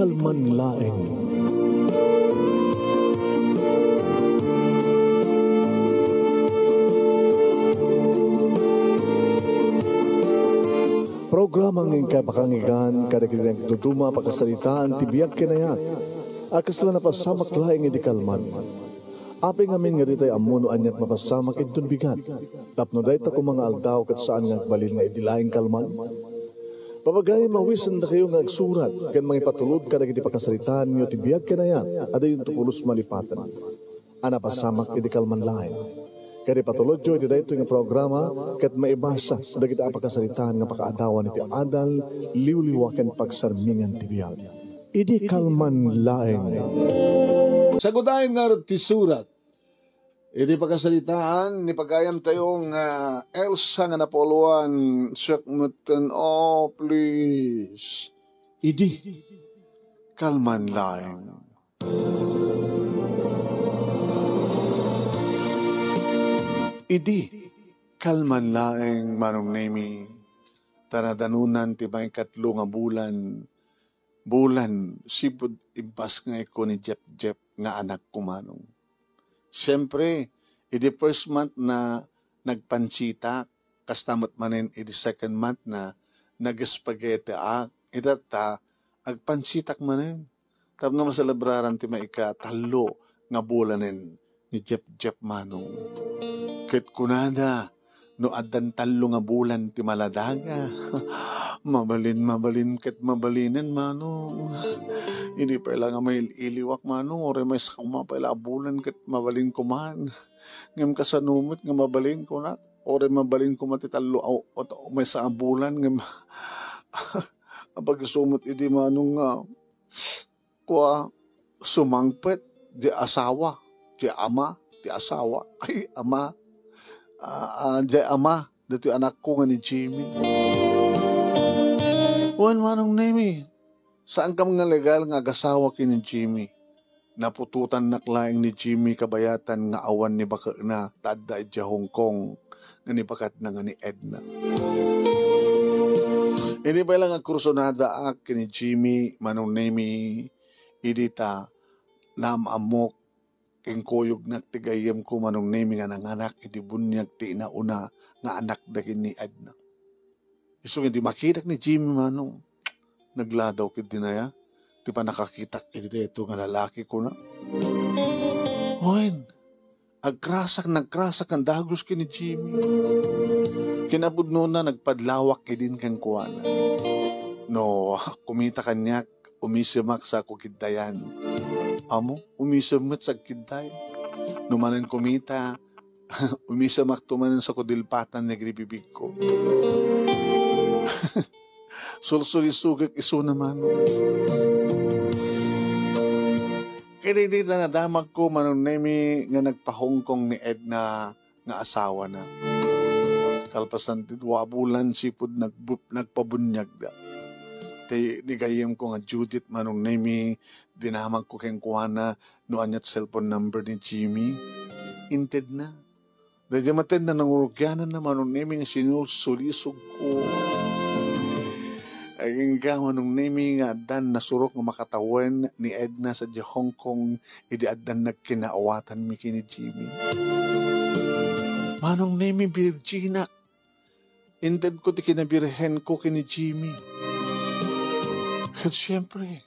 kalman laeng. Programa ng kapakangigan, kadakilang tutuma pagkasalitaan, tibiyag kinayat, akas lang napasamak laing hindi kalman. Api ngamin nga ditay amuno anyat mapasamak itong bigat. Tapno dahi ta ko mga aldaw kat saan nga balil nga idilaing kalman. Papagay mawisan na kayo nga agsurat, kan mga ipatulod ka na kiti pagkasalitaan nyo tibiyag kinayat, ada yung tukulos malipatan. Anapasamak iti kalman laing. Kaya patulod jo, iti dahito yung programa, kat maibasa, da kita pagkasalitaan nga pakaadawan iti adal, liwliwakan pagsarmingan tibiyag. Idi kalman laing. Sagudahin nga ti surat. Idi pagkasalitaan, ni pagayam tayong Elsa nga napoluan, syakmutan, oh please. Idi kalman laing. Idi kalman laeng manong nemi tanadanunan ti may katlo nga bulan sipud impas nga ko ni Jep nga anak ko manong. Siyempre, idi first month na nagpansita, kastamot manin idi second month na nag-spaghetti idata agpansitak manin. Tapno masalabraran ti may talo nga bulanin ni Jep manong. Ket kunada, no adan talo nga bulan ti maladaga. mabalin ket mabalinan manong. Hindi pa nga may iliwak manong, ore may sakuma pa bulan ket mabalin ko man. Ngam kasanumot nga mabalin ko na, ore mabalin ko mati talo o may sa bulan ngam. Pag-sumot idi manong nga, kuha sumangpet di asawa, di ama, di asawa, ay ama. Jay ama, dito anak ko nga ni Jimmy. Wan manong nemi, saan ka mga legal nga agasawa ki ni Jimmy? Napututan naklaing ni Jimmy kabayatan nga awan ni baka na tada ija Hong Kong nga ni bakat na nga ni Edna. Ini ba lang ang kursunada ak ni Jimmy manong nemi idita namamok king kuyog nagtigayam ko manong nemi nga nanganak iti bunyag ti inauna nga anak dagin ni Edna. Iso hindi makitak ni Jimmy manong nagladaw kid dinaya ti pa nakakitak iti deto nga lalaki ko na. Hoy, nagkrasak ang dagos ki ni Jimmy. Kinabudno na nagpadlawak idin kang kuwana. No, kumita kanyak umisimak sa kukidayan. Amo, umisamat sa kiday. Numanan kumita, umisamak tumanan sa kudilpatan na gribibig ko. Sulsulisugak iso naman. Kaya di na nadamag ko manong nemi nga nagpa-Hong Kong ni Edna nga asawa na. Kalpasan ti 2 bulan sipud nagpabunyag da. Di gayem ko nga Judith manong nemi dinamag ko keng kuwana no anyat cellphone number ni Jimmy. Inted na. Dahil matin na nangurugyanan na manong nemi nga sinusulisog ko. Aging ka manong nemi nga adan nasurok nga makatawan ni Edna sa Hong Kong idi adan nagkinaawatan mi kini Jimmy. Manong nemi Virginia. Inted ko ti kinabirhen ko kini Jimmy. Kat siyempre,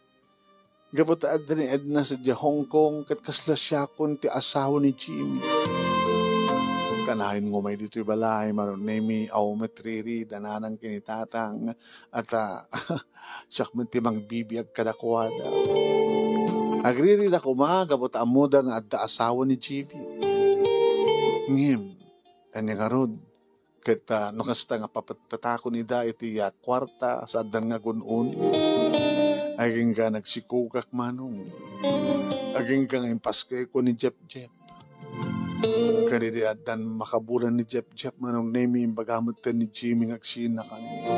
gabot adan ni Edna sa Hong Kong kat kasla siya kun ti asawa ni Jimmy. Kanahin ngo may dito'y balay, maron nemi, matriri, dananang kinitatang, at siyak man timang bibiyag kadakwada. Agriri na kumagabot amuda nga adda asawa ni Jimmy. Ngim, kanya nga rod, kat nukasta nga papatpatako ni da iti kwarta sa adan nga gunun. Aging ka nagsikukak manong. Aging ka nga impaske ko ni Jep. Kanidi adan makabulan ni Jep manong nemi imbagamot ka ni Jimmy ngaksin na kanina.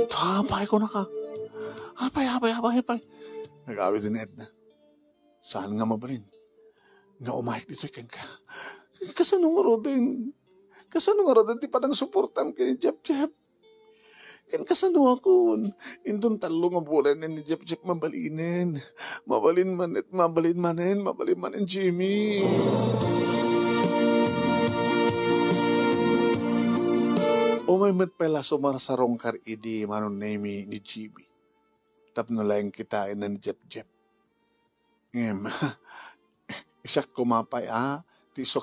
Tapay ko na ka. Hapay. Nag-awit din Edna. Saan nga mabalin? Nga umahik dito kang ka. Kasanong nga rodin? Di pa nang suportam kay Jep. Kan kasano ako. Indon talo nga bulan ni Jeff mabalinin. Mabalin manin Jimmy. O may mat pala sumarsarong kar idi manon name ni Jimmy. Tapno lang kitain na ni Jeff. Ngem, isak kumapay ti sa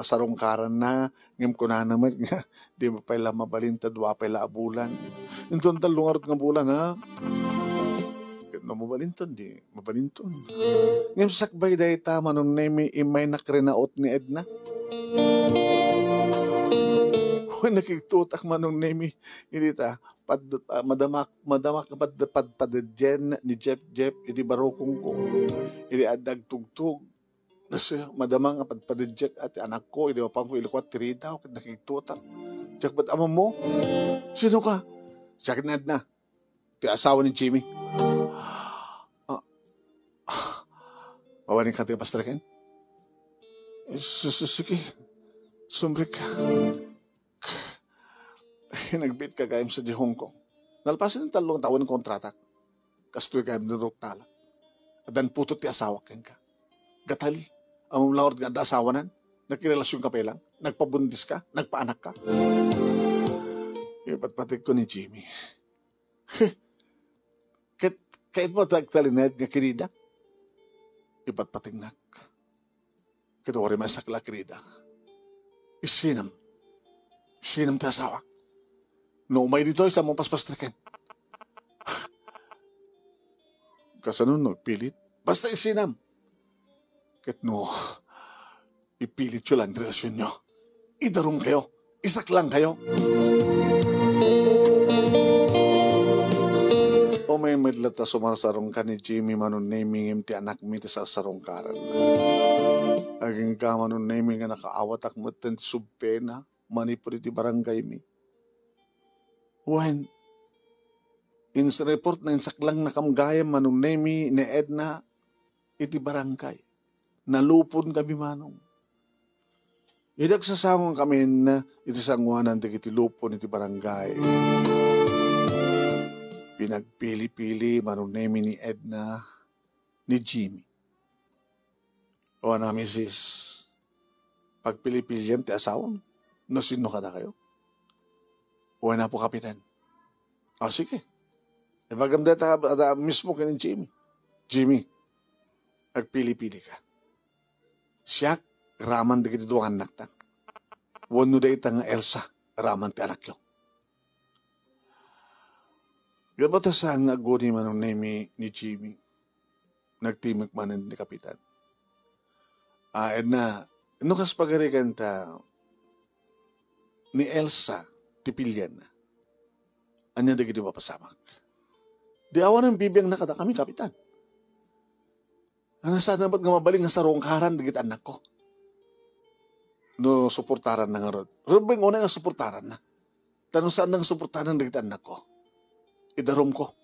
sarongkaran na ngem ko na naman nga di ba pala mabalintad wa pala bulan inton talungarot nga bulan no mabalintad di mabalintad ngem sakbay day ta manon nemi imay nakrenaot ni Edna when nakitutak manon nemi hindi ta madamak padjen ni Jeff idi barokong ko idi adag tugtog nasa madamang padpadadjak at anak ko, hindi mapang ko ilikwat, tirida ako, nakikituta. Jack, ba't ama mo? Sino ka? Jack na Edna. Ti asawa ni Jimmy. Mawanin ka tayo pastrakin? Sige. Sumrik ka. Nagbit ka gayam sa di Hong Kong. Nalpasin ng 3 taon ng kontrata. Kastoy gayam ng ruktalak. At dan putot ti asawa ken ka. Gatali. Ang lord nga da asawa nan. Nagkirelasyon ka pa lang. Nagpabundis ka. Nagpaanak ka. Ipatpatig ko ni Jimmy. Kahit mo tagtalinad nga kirida. Ipatpatig nak. Kito wari masakla kirida. Isinam ta asawa. No umay dito isa mong paspastrikin. Kasanon nagpilit. Basta isinam. Ket no, ipilit yun lang relasyon nyo. Idarong kayo. Isak lang kayo. O may medlata sumarsarong ka ni Jimmy manon naming ti anak mi ti sasarong karan. Aging ka manon naming nga nakaawat akmutan ti subpena manipuri ti barangay mi. When in sa report na insaklang nakamgayam manon nami ni Edna iti barangay. Nalupon kami manong. Idag sasangon kami na iti sangwanan ti iti lupon iti barangay. Pinagpili-pili manong name ni Edna ni Jimmy. O na misis, pagpili-piliyam ti asawang, no sino ka na kayo? O na po kapitan. O sige. Ipagamda ta mismo ka ni Jimmy. Jimmy, agpili-pili ka. Siya, raman di kiti duwang anak ta. Wano da ita nga Elsa, raman ti anak yo. Gabata sa nga aguni manong name ni Jimmy, nagtimik manan ni kapitan. Edna, nukas pagarikan ta, ni Elsa, tipilyan na. Anya da kiti mapasamak. Di awan ng bibiyang nakada kami, kapitan. Ano sa dapat nga mabaling nga sa rongkaran digit anak ko. No, suportaran na nga rod. Rubing una nga suportaran na. Tanong saan nga suportaran digit anak ko. Idarom ko.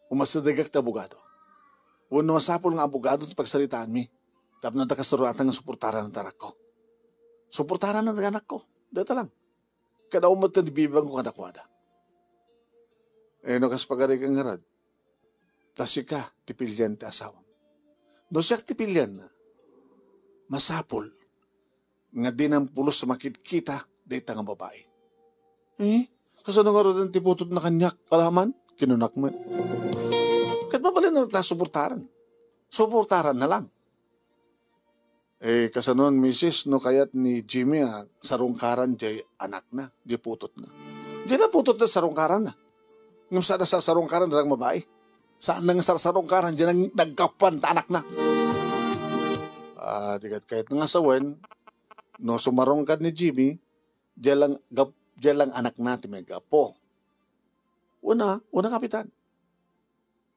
Umasadigak na abogado. Uno masapol nga abogado at pagsalitaan mi. Tapos na takasaruratan nga suportaran ng tarak ko. Suportaran ng anak ko. Dito lang. Kada umat na dibibang ko kadakwada. No, kas pagarikan nga rod. Tasika, tipilyan ti asawang. No siya tipilyan na, masapol, nga dinampulos sa makikita, dayta nga babae. Kasano nga rin tiputot na kanyak, kalaman, kinunak man. Kat mabalin na natin suportaran. Suportaran na lang. Kasano misis, no kayat ni Jimmy, sarungkaran, di anak na, di putot na. Di na putot na sarungkaran na. Ngam sana sa sarungkaran na lang babae. Saan nang sarungkaran, di nang nagkapan ta anak na. Dikat kahit nga sawen, no sumarongkad ni Jimmy, di lang anak natin may gapo. Una kapitan.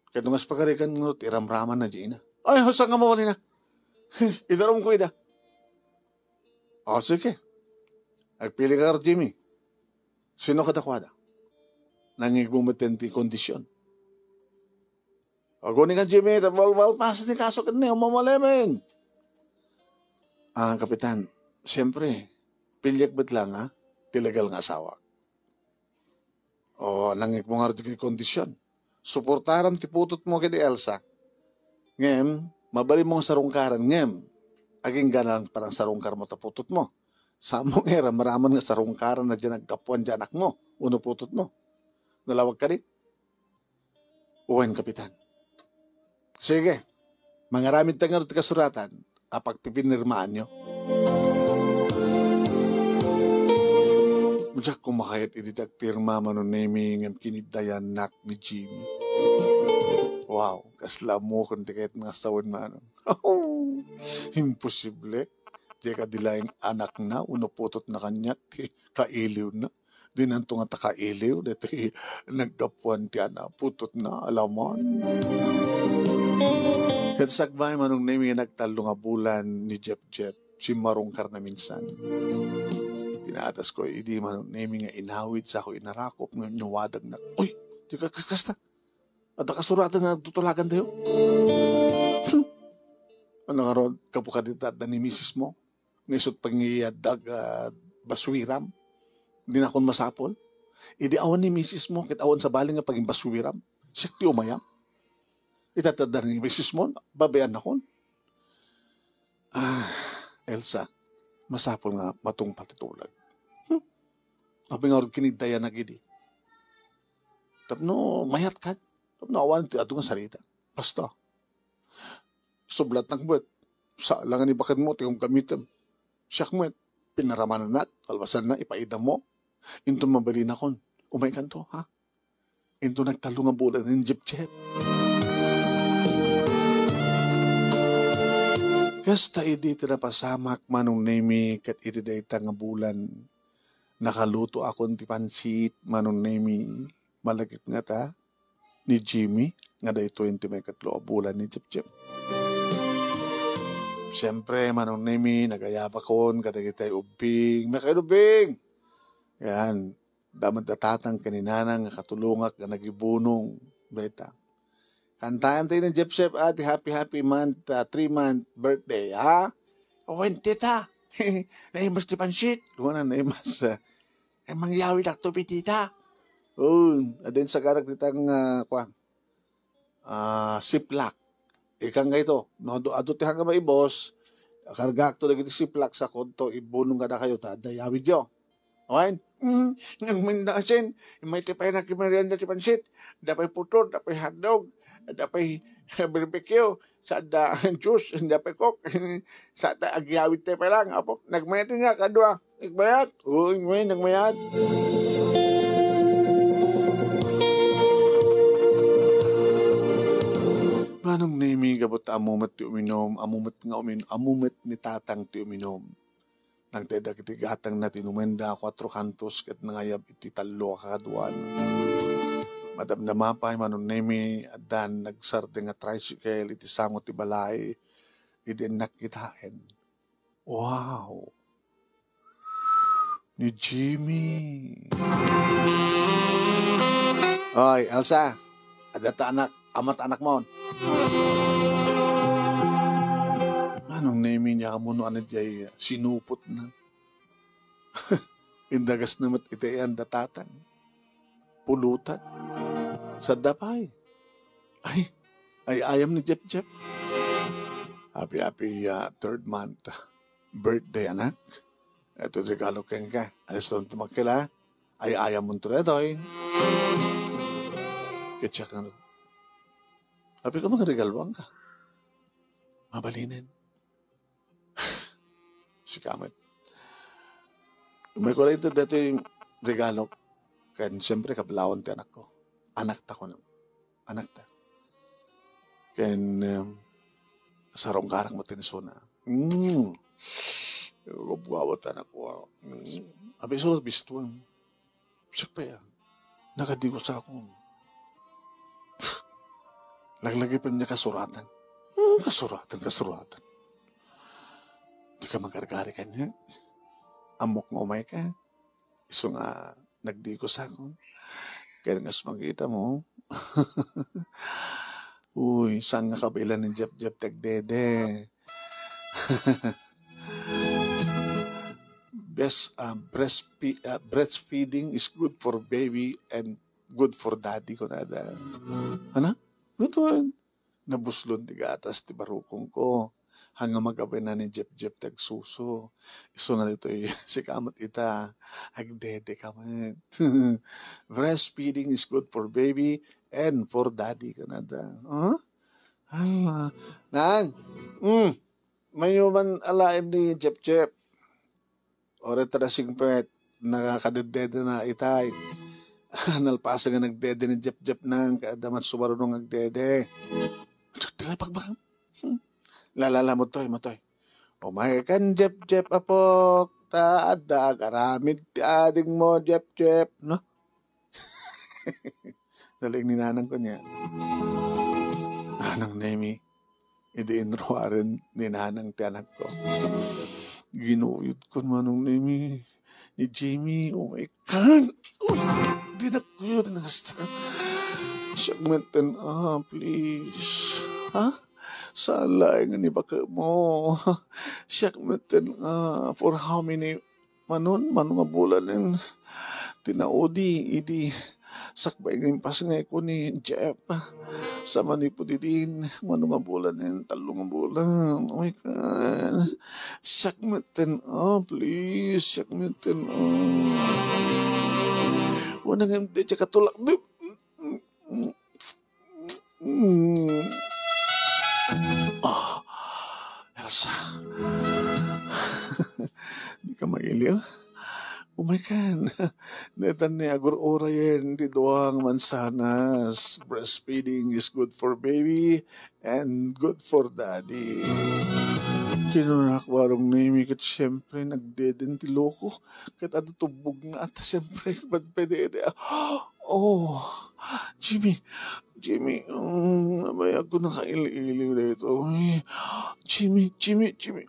Kahit nga pagkarikan ng iramraman na di na. Ay, saan nga mawali na? Idarom ko ida. Sige. Agpili ka Jimmy. Sino kadakwada? Nangigbumatenti kondisyon. Aguni ka Jimmy, tapos pasan ni kaso ka na, umamalemen. Kapitan, siyempre, pilyak ba't lang tilagal nga asawa. O, langik mo nga rin kondisyon. Suportaran ti putot mo kay Elsa. Ngem, mabali mo ang sarungkaran. Ngem, aging ganang parang sarungkar mo taputot mo. Sa mong era, maraman nga sarungkaran na dyan nagkapuan dyan anak mo. Uno putot mo. Nalawag ka rin. Uwen, kapitan. Sige, mangaramid tayo nga rin kasuratan. Apag pipinirmaan nyo. Mujak kumakayat ididag pirma manon naming ang kinidayan nak ni Jimmy. Wow, kasla mo kung tikait nga sawan manon. Imposible. Di ka dilaing anak na, unuputot na kanya, ti kailiw na. Di nanto nga takailiw, dito nagkapuan ti ana, putot na, alaman. Kat sagbay manong naming nagtalo nga bulan ni Jep, si Marungkar na minsan. Tinatas ko, hindi manong naming nga inawid sa ako inarakop, ngayon nyuwadag na, uy, di ka kasta. At nakasuratan na tutulagan tayo. Ano nga ron, kapukaditat na ni misis mo? Nisot pangiyadag baswiram. Hindi na akong masapol. Idi awan ni misis mo, kit awan sa baling nga paging baswiram. Sikti umayam. Itatadar ni misis mo, babayan akon. Elsa, masapol nga matong patitulag. Abi nga rin kinidaya na gidi. Tapno, mayat ka. Tapno, awan ti ato nga sarita. Basta. Sublat ng buwet. Sa langan ni bakad mo, tiyong gamitan. Siyak mo, pinaramanan na, kalbasan na, ipaidam mo. Into mabali na kon. Umay kanto, ha? Into nagtalo nga bulan ng Jep. Kasta idi na pasamak manong nemi kat iti dayta nga bulan. Nakaluto akong ti pansit manong nemi malagip nga ta ni Jimmy nga day 20 may katlo bulan ni Jep. Siyempre, manong nemi, nagayapa kon, kadagitay ubing, may kayo ubing! Yan, damat natatang kaninanang katulungak na nagibunong, beta. Kantaan tayo ng Jep, ati happy month, 3-month birthday, ha? Owen, tita, naimas di pansit. Lumanan, naimas, mangyawi lakto, tita. Adin sa karag ditang, siplak. Ikang nga ito, ado ti hanga maibos, kargak to naging siplak sa konto, ibunong ka na kayo, dayawid yo. Okay? Nagmandasin, may tipay na kimarianda si pansit, dapay putor, dapay hotdog, dapay barbecue, sa da juice, dapay coke, sa da agyawid tayo pa lang, apo, nagmayat nga, kadwa, nagmayat, nagmayat. Manong nemi gabot amumat ti uminom, amumat ni tatang ti uminom. Nang teda kiti gatang na tinumenda 4 kantos kat nangayab iti 3 kakaduan. Madam na mapay manong nemi adan nagsarte nga tricycle iti sangot ti balay. Iti nakitain. Wow! Ni Jimmy! Oy, Elsa! Adata anak! Amat anak mo. Anong name niya kamuno anad jay sinupot na. Indagas namat itayan datatan. Pulutan. Sa dapay. Ay ayam ni Jep. Happy 3rd month birthday anak. Ito regalo keng ka. Alis doon tumakila. Ay ayam mo ito retoy. Ketsak na. Sabi ko, magregalwang ka. Mabalinin. Si Kamet. May kulay ito dito yung regalo. Kaya siyempre, kablawan ti anak ko. Anak ta ko na. Anak ta. Kaya sarong karang matiniso na. Gabawat anak ko. Abi sulat bistuan. Siya pa yan. Nakadigo sa ako. Naglagay pa niya kasuratan. Kasuratan. Di ka magargari ka niya. Amok nga umay ka. Iso nga nagdiko sa akon. Kaya nga makita mo. Uy, saan nga kabilan ng Jep tagdede. Breastfeeding is good for baby and good for daddy ko na da. Ano? Ito, nabuslon ti gatas ti barukong ko. Hanggang magabay na ni Jep tagsuso. Iso na dito si kamot ita. Agdede kamat. Breastfeeding is good for baby and for daddy ka na da. Huh? Nang, mayuman alain ni Jep. Ore tarasing pet, nakakadedede na itay. Nalpasa nga nagdede ni Jep nang kaadamat sumarunong agdede. Tila pagbakam. Lalala mo toy. Umay kan Jep apok, taada karamid ti ading mo Jep. No? Daling ninanang ko niya. Anang Nemi, idiinruarin ninanang ti anak ko. Ginuyod ko manong Nemi, ni Jamie, oh my God. Di na ko yun nasta. Siyagmenten, please. Ha? Salay nga ni baka mo. Siyagmenten, for how many manong nga bulan yung tinaudi, idi sakbay ng pas nga ko ni Jeff. Sama ni po din, manong nga bulan yung talong nga bulan. Oh my God. Siyagmenten, please. Siyagmenten, wala nga hindi siya katulak. Elsa. Di ka mailiw? Oh my God. Netan ni agur ora yan di doang mansanas. Breastfeeding is good for baby and good for daddy. Kinunak warong Nemi kat siyempre nagdeden ti loko. Kat ato tubog na at siyempre ba't pwede. Jimmy, nabayag ko nakaili-iliw na ito. Jimmy, Jimmy.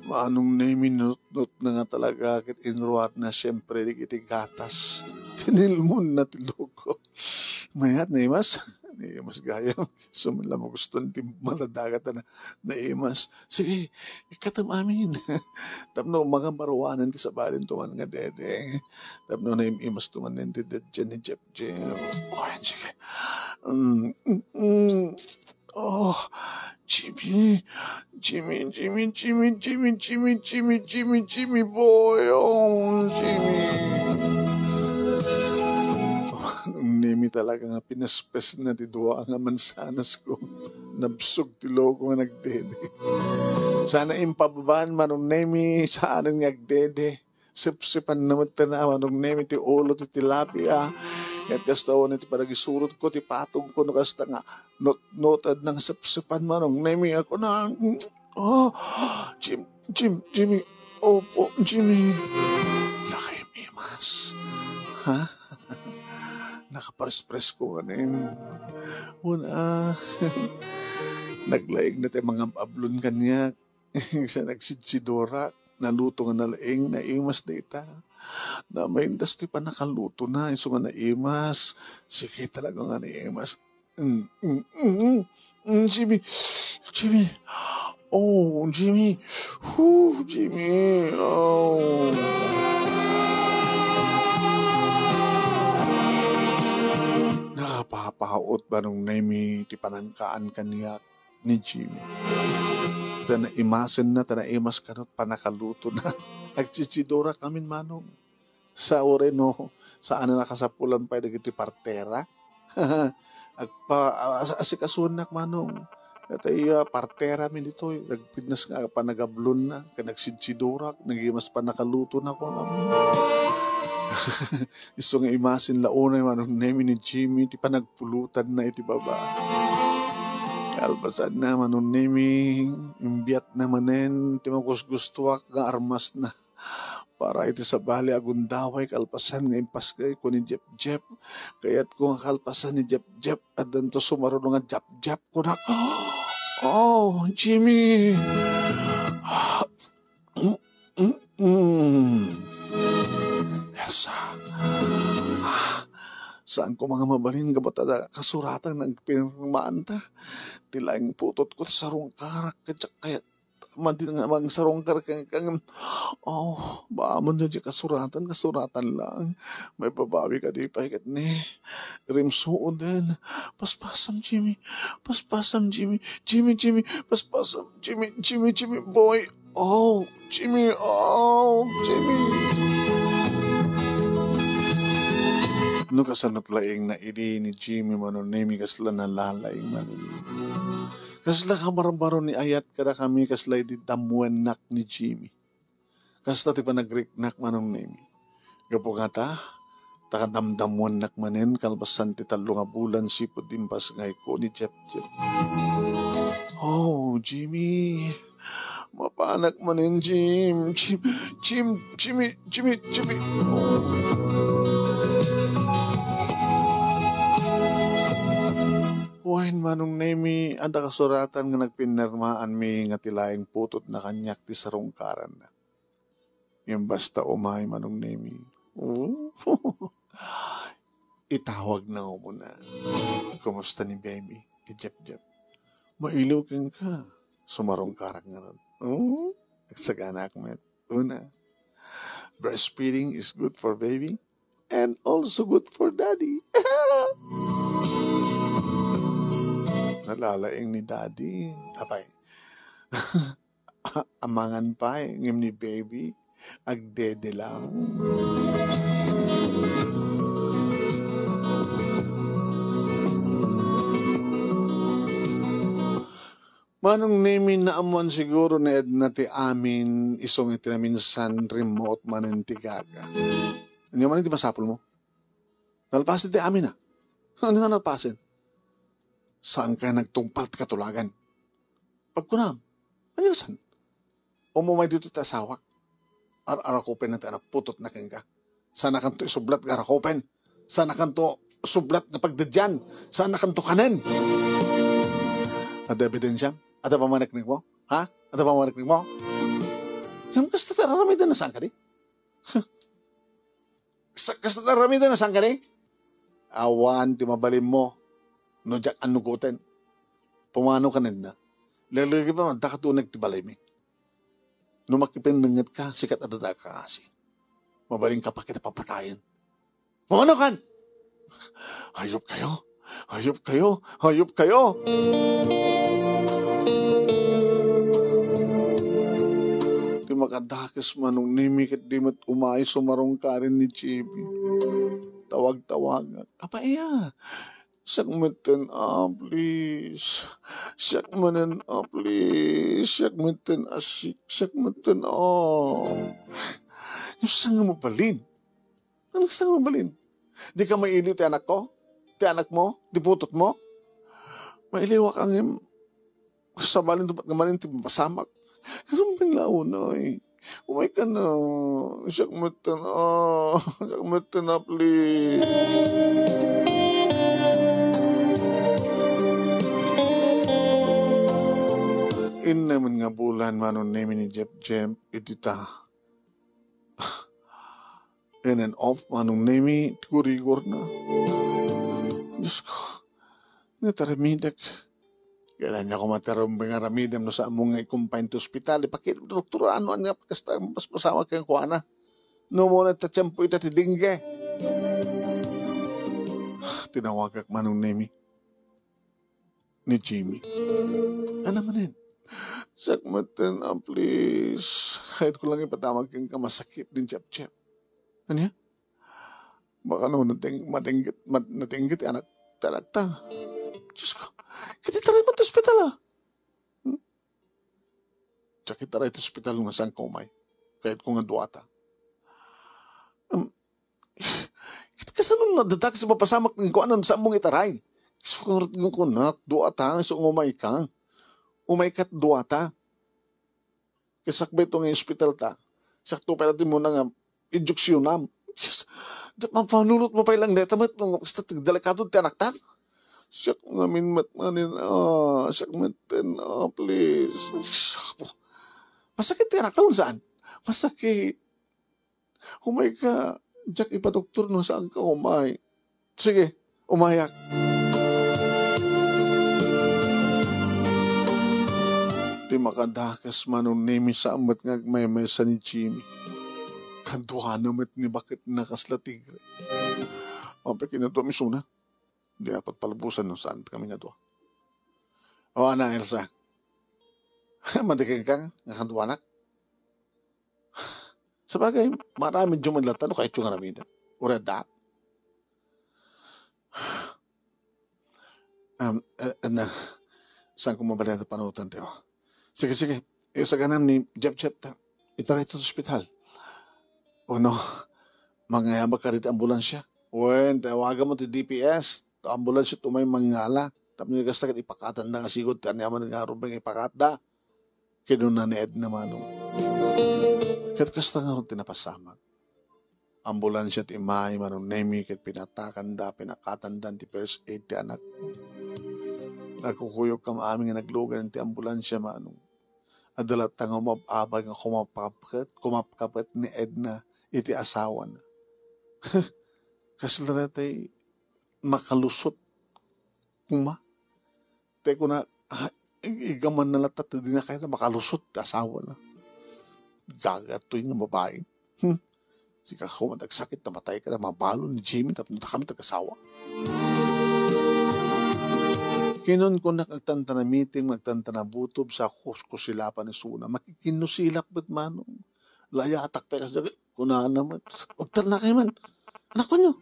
Manong Nemi not na nga talaga kit inruat na siyempre di kiti gatas. Tinilmon na tiloko. Mayat na imas. Naimas gaya. Sumila mo gusto ng maladagat na naimas. Sige, ikatam amin. Tapno mga maruanan ti sabalin tuman nga dede. Tapno na imas tuman din ti dyan ni Jep. Oh, sige. Jimmy boy. Jimmy. Nemi talaga nga pinaspes na ti duwa nga mansanas ko. Nabsog ti logo nga nagdede. Sana impababaan manong Nemi sa anong nagdede. Sip-sipan naman na manong Nemi ti ulo ti tilapia. At kastaon ti paragisurot ko ti patong ko no kasta nga notad ng sip-sipan manong Nemi ako na Jimmy. Opo, Jimmy. Lakaim imas. Ha? Nakapares-pres ko kanin. Una, naglaig na tayo mga ablon kanya. Sa nagsidsidora, naluto nga nalaing, naimas na ita. Na may industry pa nakaluto na, iso nga naimas. Sige talaga nga naimas. Jimmy. Oh, Jimmy. Jimmy. Oh. Nakapapahaot ba nung Nemi ti panangkaan kaniya ni Jimmy. Tanaimasin na, tanaimas ka na, panakaluto na. Nagsisidora kami manong. Sa oreno, saan na nakasapulan pa yung partera. Asikasunak manong. At ay partera min ito. Nagpidnas nga pa nagablon na. Nagsidsidora, nagimas pa nakaluto na ko naman. Iso nga imasin launay manong Nemi ni Jimmy ti panagpulutan na iti baba. Albasan na manong Nemi imbiat na manen ti magusgustuak nga armas na para iti sa bali agundaway kalpasan nga impaskay ko ni Jep kayat ko nga kalpasan ni Jep at danto sumarunong nga Jep ko na Jimmy Elsa. Saan ko mga mabalin kabatada kasuratan ng pinirmaan ta. Tilaing putot ko sa sarong karak kaya mang sarong kang baaman na di kasuratan lang. May babawi ka di pahikat ni. Rimsuon din. Paspasam, Jimmy. Paspasam, Jimmy. Jimmy. Paspasam, Jimmy, boy. Oh, Jimmy. No kasanot laing na ili ni Jimmy manonemi kasla na lalaing manin. Kasla kamarambaro ni ayat kada kami kasla di damuan nak ni Jimmy. Kasla ti panagriknak manonemi. Gapo kata, takadamdamuan nak manin kalbasan ti talo nga bulan sipod impas ngay ko ni Jep. Oh, Jimmy. Mapanak manin Jimmy. Wahin manong nemi, ada kasuratan nga nagpinarmaan mi nga tilaing putot na kanyak ti sarungkaran na. Yung basta umay manong nemi. Itawag na mo na. Kumusta ni baby? Jep. Mailaw kang ka. Sumarungkaran nga ron. Nagsaganak met. Una, breastfeeding is good for baby and also good for daddy. Nalalaing ni daddy. Apay. Amangan pa ngim ni baby. Agdede lang. Manong nemi na amuan siguro na Edna ti amin isong itinaminsan remote manin ti gaga. Hindi man ti masapol mo. Nalpasin ti amin Ano nga nalpasin? Saan ka nagtungpat katulagan? Pagkunam, ano saan? Umumay dito ta asawak. Arakopen na tayo putot na ka. Sana kanto isublat nga arakopen. Sana kanto sublat na pagdadyan. Sana kanto kanen. Ada ebidensya? Ada pamanaknik mo? Ha? Ada pamanaknik mo? Yung kasta tararamidan na saan ka di? Kasta tararamidan na saan ka di? Awan, ti mabalim mo. No jak anugutin. Pumano ka na. Lalagay pa man, dakatunag ti balay mi. No makipinangat ka, sikat at dada ka kasi. Mabaling ka pa kita papatayin. Pumano kan? Hayop kayo. Di makadakas manong nimikit di mat umay sumarong karin ni Chibi. Tawag-tawag. Apa iya? Sakmeten please. Sakmeten asik. Sakmeten Yung sanga mo balin. Anong sanga mo balin? Di ka mailiw ti anak ko? Ti anak mo? Di putot mo? Mailiw kang yung sa balin tupat nga malin ti pasamak. Kasong panglaon Umay ka na. Sakmeten please. In naman nga bulan manon nemi ni Jep itita. In and off manong nemi kurigor na. Diyos ko, nataramidak. Kailan niya ko matarumbing nga ramidam no sa among nga ikumpain to hospital. Ipakil, doktor, ano nga kasta mas pasama kayong kuwana. No mo na tatsyampo itatidingge. Tinawagak manong nemi ni Jimmy. Ano manin? Sakmeten please. Kahit ko lang ipatamag kang kamasakit din Jep. Ano yan? Baka no natinggit anak talagta. Diyos ko, kititaray mo ito hospital Sakitaray ito hospital nga saan kumay. Kahit ko nga duwata. Kasanon na dadak sa mapasamak ng kuanan sa mong itaray. Kung yung kunak, duwata, so umay ka. Umay kat duwata. Kasakbay ito nga hospital ta. Sakto pa natin mo na nga injeksiyonam. Mapanulot mo pa ilang neta mat nung delikado ti anak ta. Siyak ngamin matmanin. Siyak matin. Please. Masakit ti anak ta saan? Masakit. Umay ka. Jack ipadoktor no saan ka umay. Sige, umayak. Di Iti makadakas manong nemi sa amat nga may sa ni Jimmy. Kanduhan naman ni bakit nakaslatigre. O, pekinato mi suna. Hindi dapat palabusan no saan kami nga doon. O, ana, Elsa. Mandikin ka nga kanduanak. Sabagay, maraming jumadlatan o kahit yung aramida. Urada. Saan ko mabalita panutan tayo? Sige. Sa ganam ni Jep ta. Itaray ito sa ospital. O no, mangyayabag ka rin ambulansya. Wen, tawagan mo ti DPS. Ambulansya tumay mangingala. Tapos nigas na ipakatan na nga sigod. Kanyaman nga rubang ipakata. Kinuna ni Ed naman. Kat kasta nga rin tinapasama. Ambulansya ti imay manong nemi kat pinatakanda, pinakatandan ti first aid ti anak. Nagkukuyok ka maaming nga naglugan ti ambulansya manong. Adalat nga mababag nga kumapkapit ni Edna iti asawa na. Kasi laratay makalusot kuma. Teko na igaman na latat di na kaya makalusot ti asawa na. Gagatoy nga babae. Sika ko madagsakit na matay ka na mabalo ni Jimmy tapos na kami tag-asawa. Kinon ko nakagtanta na meeting, magtanta na butob sa kusilapan ni Suna. Makikinusilap ba't manong? Layatak pa kasi kunaan naman. Huwag na kayo man. Anak ko nyo.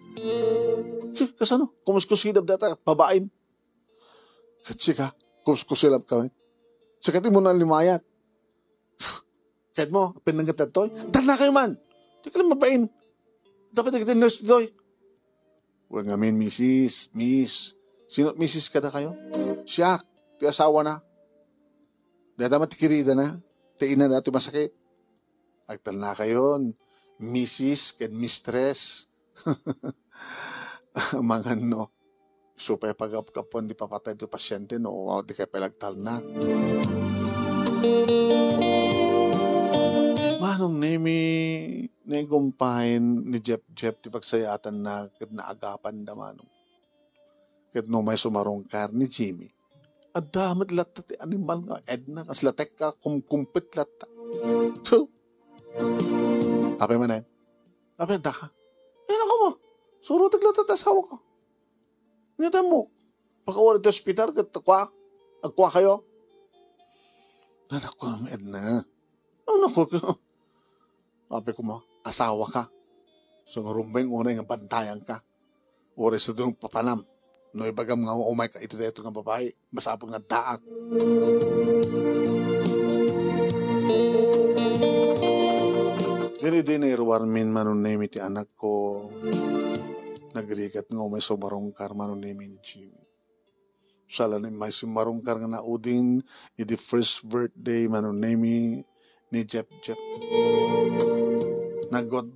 Kasano? Kumuskusilap data at babaim. Kasi ka, kumuskusilap kami. Sakati mo na limayat. Kahit mo, pinanggat toy. Dal na kayo man. Di ka lang mabain. Dapat nagkita nurse toy. Huwag ngamin, miss. Sino, misis ka na kayo? Siya, ti asawa na. Dada matikirida na. Ti ina na ito masakit. Agtal na kayo. Misis ken mistress. Mga no. Supay pagkapon di papatay ito pasyente no. Di kayo palagtal na. Manong nemi gumpahin ni Jep ti pagsayatan na naagapan na manong. Ket no may sumarongkar ni Jimmy. At damat latta ti animal nga Edna kas latek ka kumkumpit latta. Apay manen. Apay da ka. Ako mo. Suro taglatta ta asawa ko. Ngita mo. Pagkawala ti hospital ket agkwa kayo. Anak ko Edna. Ano ko? Apay ko mo. Asawa ka. So ngarumbay unay nga bantayan ka. Ore sa doon papanam. No ibagam nga umay ka ito nga babae. Masapog nga daak. Gani din ay ruwarmin manunemi ti anak ko. Nagrikat nga umay sumarongkar manunemi ni Jimmy. Sala ni may sumarongkar nga naudin iti first birthday manunemi ni Jep.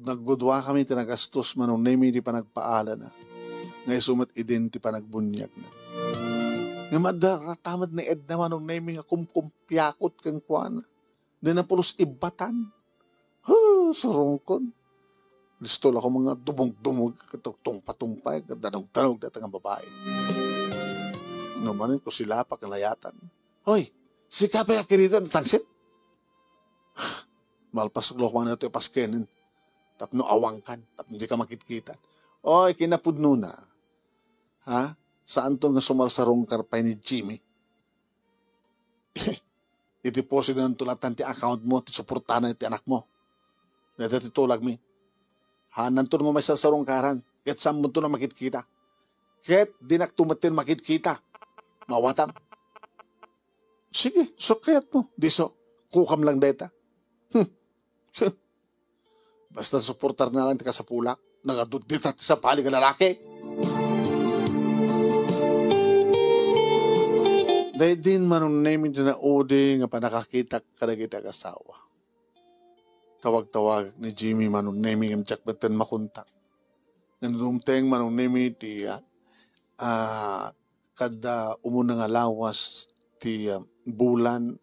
Naggodwa kami tinagastos manunemi di panagpaala na. Ngay sumat identi pa nagbunyag na. Nga madaratamad ni Ed naman nung naming nga kumkumpiyakot kang kuwana. Di na pulos ibatan. Sarungkon. Listol ako mga dumog-dumog, katugtong-patumpay, kadanog-danog data ng babae. Numanin ko sila pa kalayatan. Hoy, si Kapay Akirita natangsit. Malpasok mo na ito ipaskenin. Tapno awangkan, tapno di ka makitkitan. Oy, kinapudno na. Ha? Saan to nga sumarsarong karpay ni Jimmy? I-deposit na ng tulatan ti account mo, ti suportahan na ti anak mo. Dada ti tulag mi. Ha? Nanto mo may sarsarong karan. Ket saan mo to na makitkita. Ket dinaktumatin makitkita. Mawatam. Sige, so kayat mo. Di so, kukam lang data. Basta suportar na lang ti ka sa pulak. Nagadudit at sa pali ka lalaki. Dahil din manong namin na udi nga panakakita ka na kita kasawa. Tawag-tawag ni Jimmy manong namin ang tiyakbatan makuntak. Nandumteng manong namin ti kada umunang alawas ti bulan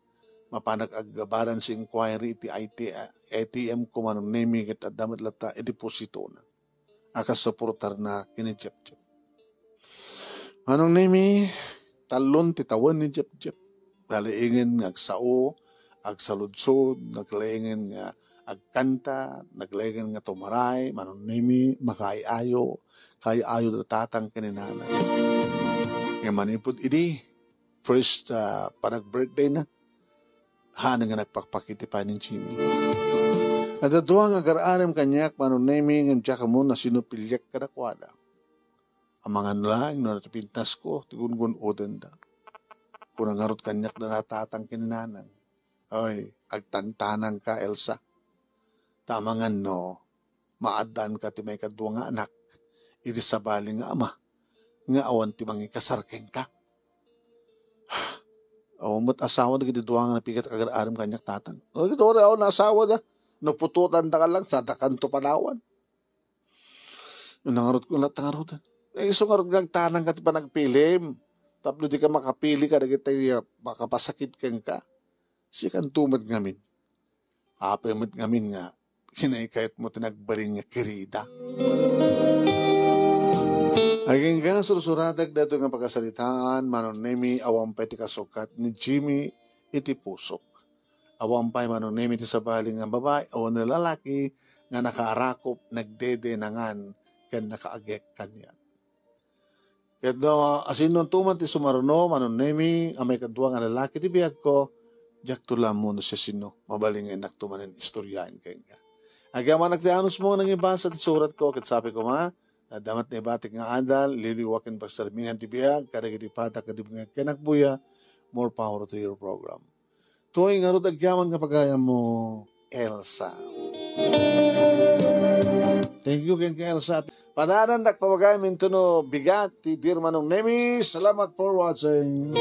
mapanag-agabaran si inquiry ti ATM ko manong namin kita damat lata deposito na. Akas supportar na kini-Jep. Manong namin talon ti tawan ni Jep. Dali ingin ngagsao agsaludsod, naglaingan nga agkanta, naglaingan nga tumaray, manunimi, makaayayo, kaayayo na tatang kininanan. Nga manipod, idi, first panag-birthday na, hana nga nagpakpakiti pa ng Jimmy. At aduwa nga garaaram kanyak, manunimi, nga tiyak mo na sinupilyak kadakwada. Ang mga nulaing no natapintas ko, tigun-gun oden da. Kung nangarot kanyak na natatang kininanan. Oy, agtantanang ka, Elsa. Tamangan no, maadan ka ti may kadwa nga anak, iti sabali nga ama, nga awan ti mangi kasarkeng ka. Mo't asawa na gitidwa nga napigat agad-aram kanyak tatang. O, ito rin ako na asawa na, napututan na ka lang, sadakan to panawan. Nangarot ko lahat nangarotan. Iso ngarot nga tanang ka ti pa nagpilim, tapos di ka makapili ka, nagitay makapasakit kang ka. Sikan tumad ngamin. Apemot ngamin nga, kinaikayat mo tinagbaring nga kirida. Aging nga sursuratag dato nga pagkasalitaan, manonemi awampay ti kasukat ni Jimmy iti pusok. Awampay manonemi ti sabaling nga babae o na lalaki nga nakaarakop nagdede nangan ken nakaagek kanya. Ket no asinon tuman ti sumaruno manonemi amay kadwa nga lalaki ti biag ko jak tulam mo no siya sino mabaling enak tumanen istoryain kay nga. Agaman nagtianos mo nang ibasa ti surat ko ket sabi ko ma damat na ibatik nga adal liliwakin pagsalmingan ti biag kadagiti patak kadibngag kenakbuya more power to your program. Tuoy nga rod agyaman nga pagaya mo Elsa. Thank you ken Elsa. Padanan dak pamagay mintuno bigat ti Dirmanong Nemi. Salamat for watching.